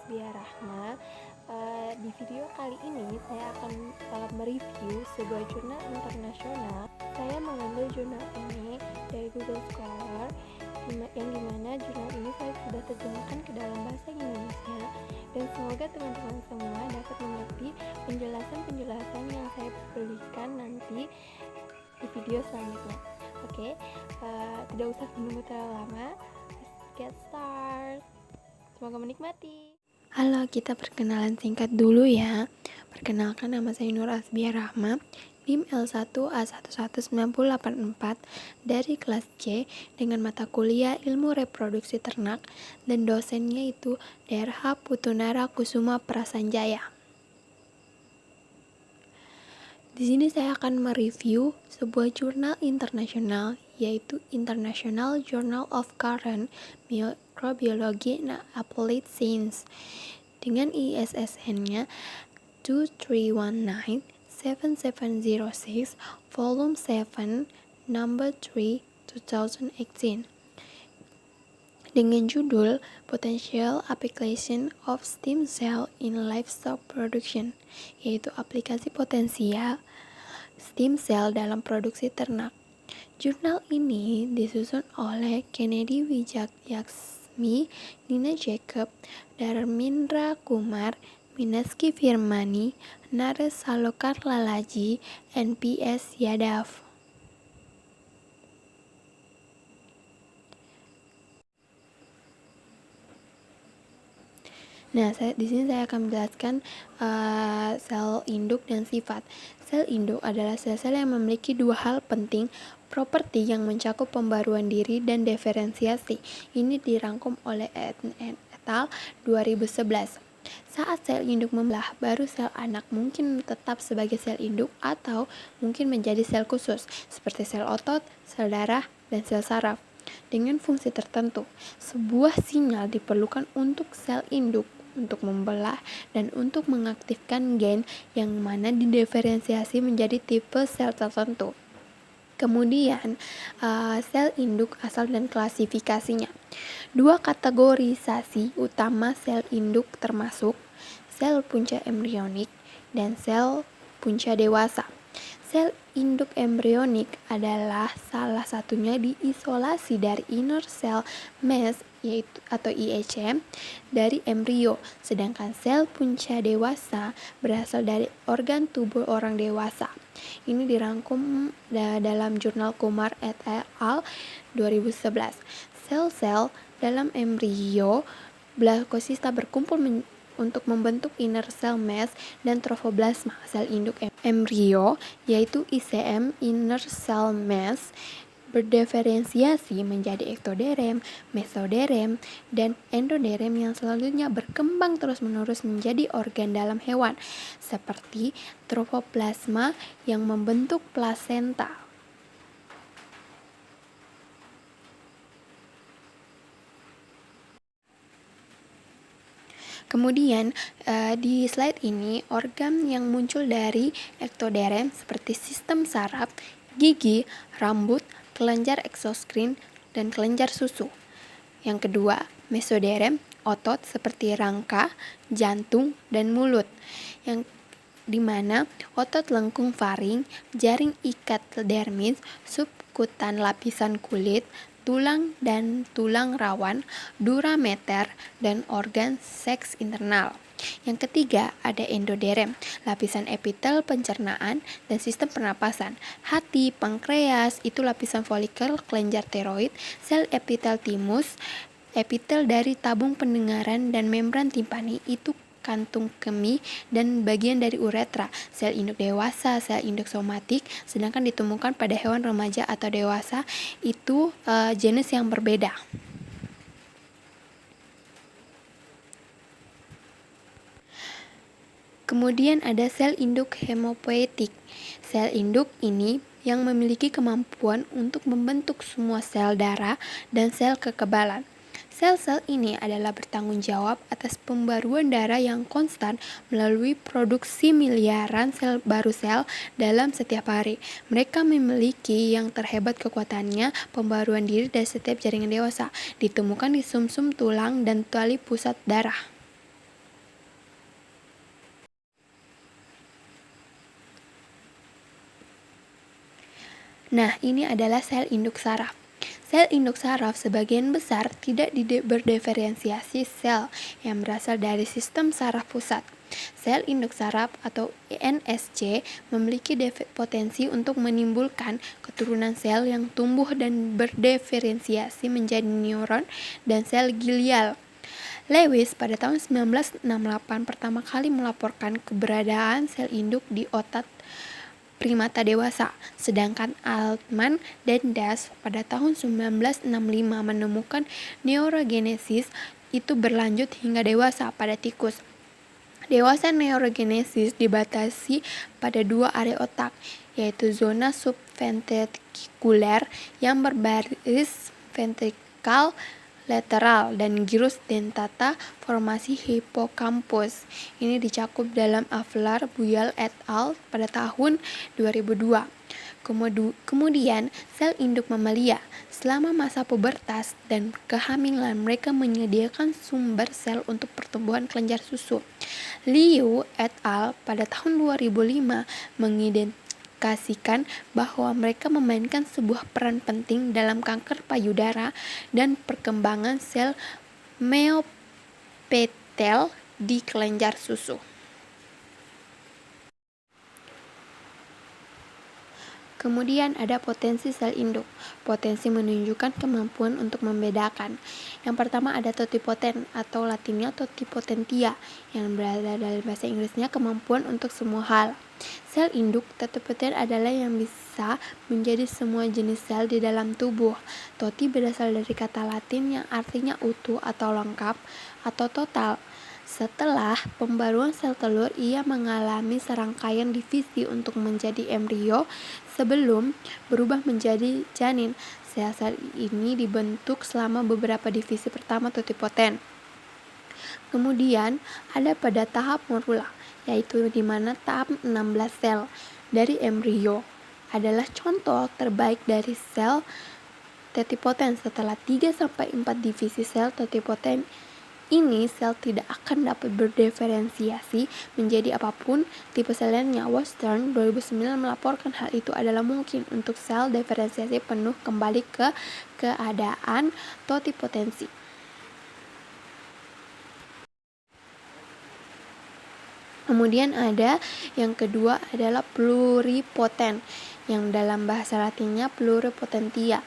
Asbia Rahma. Di video kali ini saya akan mereview sebuah jurnal internasional. Saya mengambil jurnal ini dari Google Scholar, yang dimana jurnal ini saya sudah terjemahkan ke dalam bahasa Indonesia, dan semoga teman-teman semua dapat mengerti penjelasan-penjelasan yang saya berikan nanti di video selanjutnya. Oke, tidak usah menunggu terlalu lama. Let's get start. Semoga menikmati. Halo, kita perkenalan singkat dulu ya. Perkenalkan, nama saya Nur Asbia Rahma, NIM L1A11984 dari kelas C dengan mata kuliah Ilmu Reproduksi Ternak, dan dosennya itu DRH Putunara Kusuma Prasanjaya. Di sini saya akan mereview sebuah jurnal internasional, yaitu International Journal of Current Microbiology and Applied Science dengan ISSN-nya 23197706, volume 7, number 3, 2018, dengan judul Potential Application of Stem Cell in Livestock Production, yaitu aplikasi potensial stem cell dalam produksi ternak. Jurnal ini disusun oleh Kennedy Wijayaksmi, Nina Jacob, Dharmendra Kumar, Minaski Firmani, Naresh Salokar Lalaji, and PS Yadav. Nah, di sini saya akan menjelaskan sel induk dan sifat. Sel induk adalah sel-sel yang memiliki dua hal penting, properti yang mencakup pembaruan diri dan diferensiasi. Ini dirangkum oleh et al. 2011. Saat sel induk membelah, baru sel anak mungkin tetap sebagai sel induk atau mungkin menjadi sel khusus, seperti sel otot, sel darah, dan sel saraf. Dengan fungsi tertentu, sebuah sinyal diperlukan untuk sel induk untuk membelah dan untuk mengaktifkan gen yang mana didiferensiasi menjadi tipe sel tertentu. Kemudian, sel induk asal dan klasifikasinya. Dua kategorisasi utama sel induk termasuk sel punca embrionik dan sel punca dewasa. Sel induk embrionik adalah salah satunya diisolasi dari inner cell mass yaitu atau ICM dari embrio, sedangkan sel punca dewasa berasal dari organ tubuh orang dewasa. Ini dirangkum dalam jurnal Kumar et al. 2011. Sel-sel dalam embrio blastocista berkumpul untuk membentuk inner cell mass dan tropoplasma sel induk embrio, yaitu ICM inner cell mass, berdiferensiasi menjadi ektoderem, mesoderem, dan endoderem yang selanjutnya berkembang terus-menerus menjadi organ dalam hewan, seperti tropoplasma yang membentuk plasenta. Kemudian di slide ini organ yang muncul dari ektoderem seperti sistem saraf, gigi, rambut, kelenjar eksoskrin, dan kelenjar susu. Yang kedua, mesoderem, otot seperti rangka, jantung, dan mulut. Yang dimana otot lengkung faring, jaring ikat dermis, subkutan lapisan kulit, tulang dan tulang rawan, dura meter, dan organ seks internal. Yang ketiga, ada endoderem, lapisan epitel pencernaan dan sistem pernapasan. Hati, pankreas, itu lapisan folikel kelenjar tiroid, sel epitel timus, epitel dari tabung pendengaran dan membran timpani, itu kantung kemih dan bagian dari uretra. Sel induk dewasa, sel induk somatik, sedangkan ditemukan pada hewan remaja atau dewasa, itu jenis yang berbeda. Kemudian ada sel induk hemopoietik. Sel induk ini yang memiliki kemampuan untuk membentuk semua sel darah dan sel kekebalan. Sel-sel ini adalah bertanggung jawab atas pembaruan darah yang konstan melalui produksi miliaran sel baru sel dalam setiap hari. Mereka memiliki yang terhebat kekuatannya pembaruan diri dari setiap jaringan dewasa, ditemukan di sumsum tulang dan tali pusat darah. Nah, ini adalah sel induk saraf. Sel induk saraf sebagian besar tidak berdiferensiasi sel yang berasal dari sistem saraf pusat. Sel induk saraf atau INSC memiliki potensi untuk menimbulkan keturunan sel yang tumbuh dan berdiferensiasi menjadi neuron dan sel glial. Lewis pada tahun 1968 pertama kali melaporkan keberadaan sel induk di otak primata dewasa, sedangkan Altman dan Das pada tahun 1965 menemukan neurogenesis itu berlanjut hingga dewasa pada tikus. Dewasa neurogenesis dibatasi pada dua area otak, yaitu zona subventrikuler yang berbaris ventrikal lateral dan gyrus dentata formasi hipokampus. Ini dicakup dalam Avlar, Buyal et al. Pada tahun 2002. Kemudian, sel induk mamalia. Selama masa pubertas dan kehamilan, mereka menyediakan sumber sel untuk pertumbuhan kelenjar susu. Liu et al. Pada tahun 2005 mengidentifikasikan bahwa mereka memainkan sebuah peran penting dalam kanker payudara dan perkembangan sel meopetel di kelenjar susu. Kemudian ada potensi sel induk. Potensi menunjukkan kemampuan untuk membedakan. Yang pertama ada totipoten atau latinnya totipotentia yang berada dalam bahasa Inggrisnya kemampuan untuk semua hal. Sel induk totipoten adalah yang bisa menjadi semua jenis sel di dalam tubuh. Toti berasal dari kata Latin yang artinya utuh atau lengkap atau total. Setelah pembaruan sel telur, ia mengalami serangkaian divisi untuk menjadi embrio sebelum berubah menjadi janin. Sel-sel ini dibentuk selama beberapa divisi pertama totipoten. Kemudian ada pada tahap morula, yaitu di mana tahap 16 sel dari embrio adalah contoh terbaik dari sel totipoten. Setelah 3-4 divisi sel totipoten ini, sel tidak akan dapat berdiferensiasi menjadi apapun tipe sel lainnya. Western 2009 melaporkan hal itu adalah mungkin untuk sel diferensiasi penuh kembali ke keadaan totipotensi. Kemudian ada yang kedua adalah pluripoten, yang dalam bahasa Latinnya pluripotentia,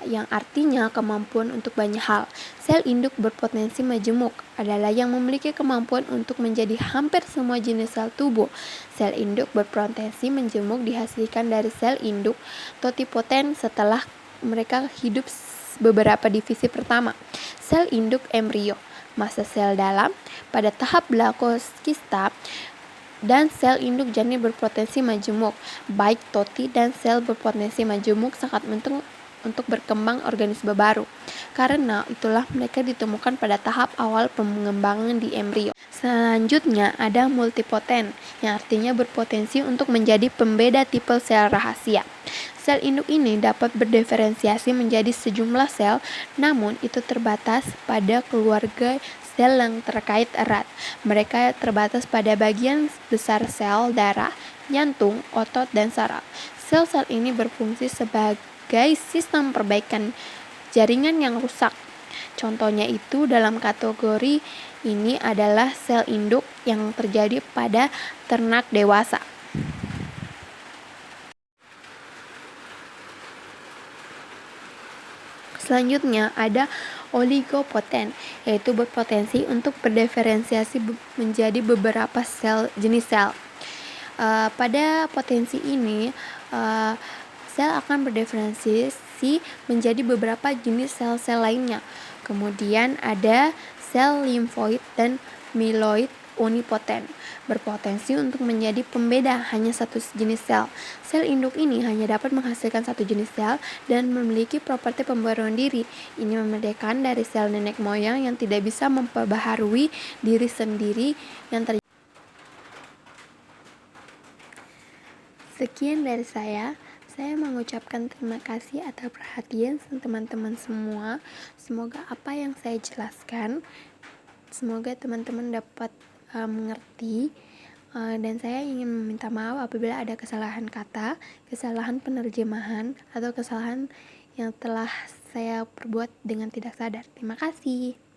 yang artinya kemampuan untuk banyak hal. Sel induk berpotensi majemuk adalah yang memiliki kemampuan untuk menjadi hampir semua jenis sel tubuh. Sel induk berpotensi majemuk dihasilkan dari sel induk totipoten setelah mereka hidup beberapa divisi pertama. Sel induk embrio, masa sel dalam pada tahap blastocysta, dan sel induk janin berpotensi majemuk. Baik toti dan sel berpotensi majemuk sangat penting untuk berkembang organisme baru. Karena itulah mereka ditemukan pada tahap awal pengembangan di embrio. Selanjutnya ada multipoten, yang artinya berpotensi untuk menjadi pembeda tipe sel rahasia. Sel induk ini dapat berdiferensiasi menjadi sejumlah sel, namun itu terbatas pada keluarga sel yang terkait erat. Mereka terbatas pada bagian besar sel darah, jantung, otot, dan saraf. Sel-sel ini berfungsi sebagai sistem perbaikan jaringan yang rusak. Contohnya itu dalam kategori ini adalah sel induk yang terjadi pada ternak dewasa. Selanjutnya ada oligopoten, yaitu berpotensi untuk berdiferensiasi menjadi beberapa jenis sel. Pada potensi ini, sel akan berdiferensiasi menjadi beberapa jenis sel-sel lainnya. Kemudian ada sel limfoid dan mieloid unipoten, berpotensi untuk menjadi pembeda hanya satu jenis sel. Sel induk ini hanya dapat menghasilkan satu jenis sel dan memiliki properti pembaruan diri. Ini membedakan dari sel nenek moyang yang tidak bisa memperbaharui diri sendiri yang terjadi. Sekian dari saya mengucapkan terima kasih atas perhatian teman-teman semua. Semoga apa yang saya jelaskan, semoga teman-teman dapat mengerti Dan saya ingin meminta maaf apabila ada kesalahan kata, kesalahan penerjemahan, atau kesalahan yang telah saya perbuat dengan tidak sadar. Terima kasih.